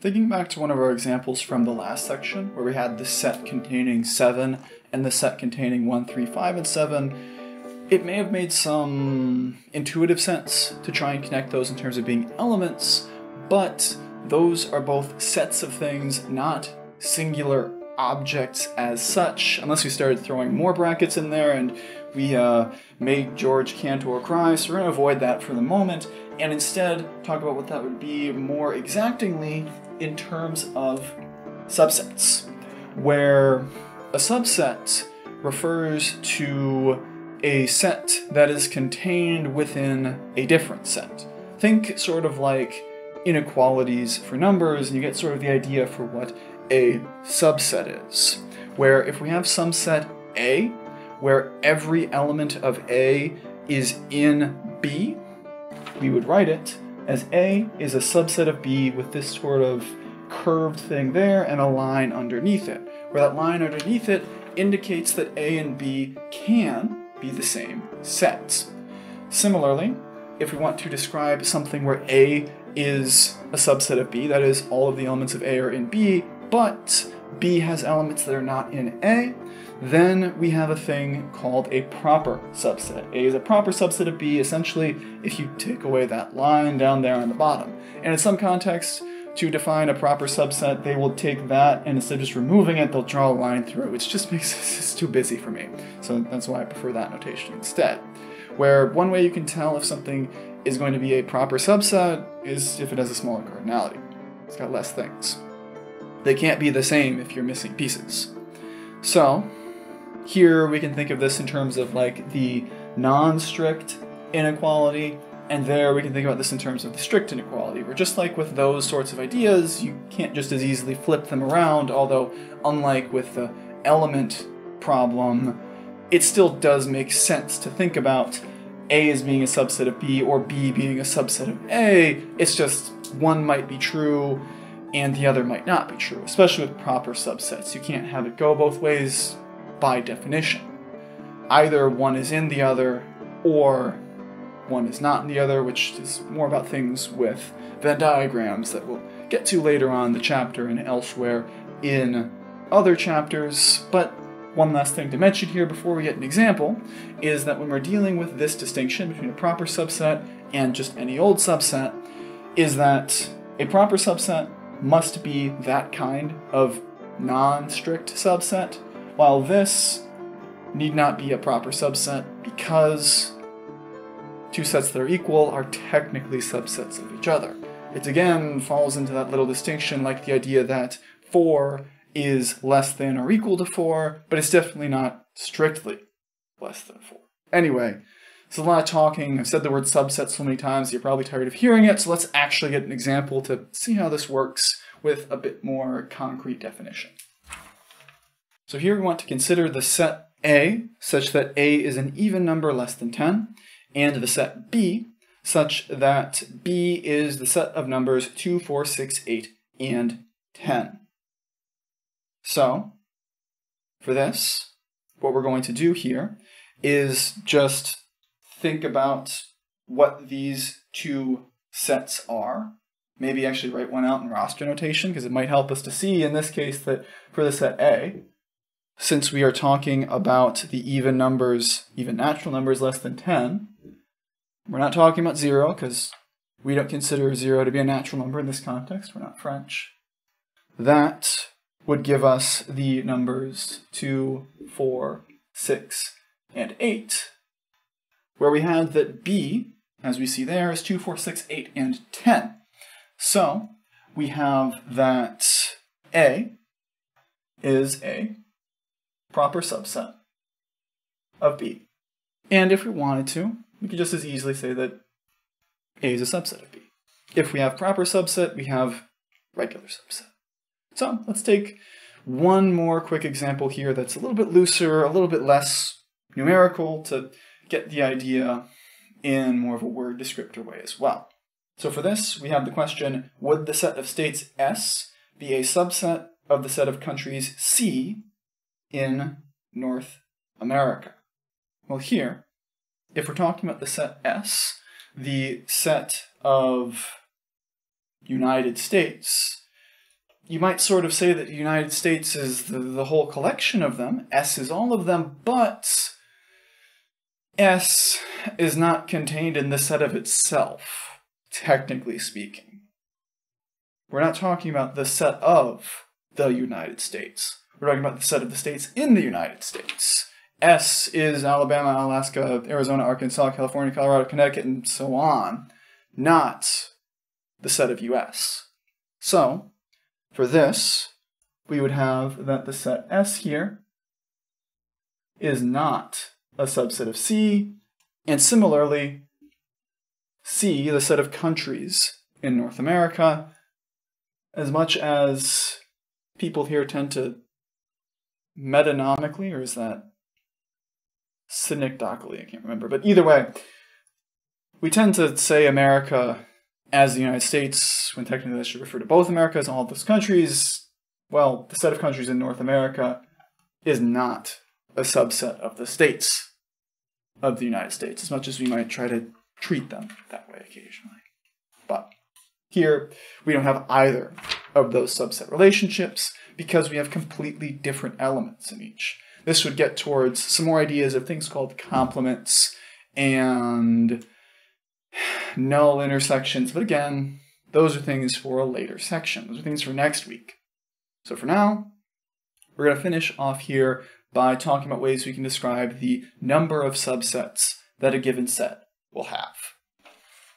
Thinking back to one of our examples from the last section, where we had the set containing 7 and the set containing 1, 3, 5, and 7, it may have made some intuitive sense to try and connect those in terms of being elements, but those are both sets of things, not singular objects as such, unless we started throwing more brackets in there and we made George Cantor cry, so we're going to avoid that for the moment, and instead talk about what that would be more exactingly in terms of subsets, where a subset refers to a set that is contained within a different set. Think sort of like inequalities for numbers, and you get sort of the idea for what a subset is, where if we have some set A, where every element of A is in B, we would write it as A is a subset of B with this sort of curved thing there and a line underneath it, where that line underneath it indicates that A and B can be the same set. Similarly, if we want to describe something where A is a subset of B, that is, all of the elements of A are in B, but B has elements that are not in A, then we have a thing called a proper subset. A is a proper subset of B, essentially, if you take away that line down there on the bottom. And in some contexts, to define a proper subset, they will take that, and instead of just removing it, they'll draw a line through it, which just makes this too busy for me. So that's why I prefer that notation instead. Where one way you can tell if something is going to be a proper subset is if it has a smaller cardinality. It's got less things. They can't be the same if you're missing pieces. So, here we can think of this in terms of like the non-strict inequality, and there we can think about this in terms of the strict inequality, where just like with those sorts of ideas, you can't just as easily flip them around, although unlike with the element problem, it still does make sense to think about A as being a subset of B or B being a subset of A. It's just one might be true and the other might not be true, especially with proper subsets. You can't have it go both ways by definition. Either one is in the other or one is not in the other, which is more about things with Venn diagrams that we'll get to later on in the chapter and elsewhere in other chapters. But one last thing to mention here before we get an example is that when we're dealing with this distinction between a proper subset and just any old subset, is that a proper subset must be that kind of non-strict subset, while this need not be a proper subset because two sets that are equal are technically subsets of each other. It again falls into that little distinction, like the idea that 4 is less than or equal to 4, but it's definitely not strictly less than 4. Anyway, it's a lot of talking. I've said the word subset so many times, you're probably tired of hearing it, so let's actually get an example to see how this works with a bit more concrete definition. So here we want to consider the set A, such that A is an even number less than 10, and the set B, such that B is the set of numbers 2, 4, 6, 8, and 10. So, for this, what we're going to do here is just think about what these two sets are. Maybe actually write one out in roster notation, because it might help us to see in this case that for the set A, since we are talking about the even numbers, even natural numbers less than 10, we're not talking about 0, because we don't consider 0 to be a natural number in this context. We're not French. That would give us the numbers 2, 4, 6, and 8, where we have that B, as we see there, is 2, 4, 6, 8, and 10. So, we have that A is a proper subset of B. And if we wanted to, we could just as easily say that A is a subset of B. If we have proper subset, we have regular subset. So, let's take one more quick example here that's a little bit looser, a little bit less numerical to get the idea in more of a word descriptor way as well. So for this, we have the question, would the set of states S be a subset of the set of countries C in North America? Well, here, if we're talking about the set S, the set of United States, you might sort of say that the United States is the whole collection of them. S is all of them, but S is not contained in the set of itself, technically speaking. We're not talking about the set of the United States. We're talking about the set of the states in the United States. S is Alabama, Alaska, Arizona, Arkansas, California, Colorado, Connecticut, and so on, not the set of US. So, for this, we would have that the set S here is not a subset of C, and similarly, C, the set of countries in North America, as much as people here tend to metanomically, or is that synecdochally? I can't remember. But either way, we tend to say America as the United States, when technically that should refer to both Americas and all of those countries. Well, the set of countries in North America is not a subset of the states of the United States, as much as we might try to treat them that way occasionally. But here, we don't have either of those subset relationships because we have completely different elements in each. This would get towards some more ideas of things called complements and null intersections. But again, those are things for a later section. Those are things for next week. So for now, we're going to finish off here by talking about ways we can describe the number of subsets that a given set will have.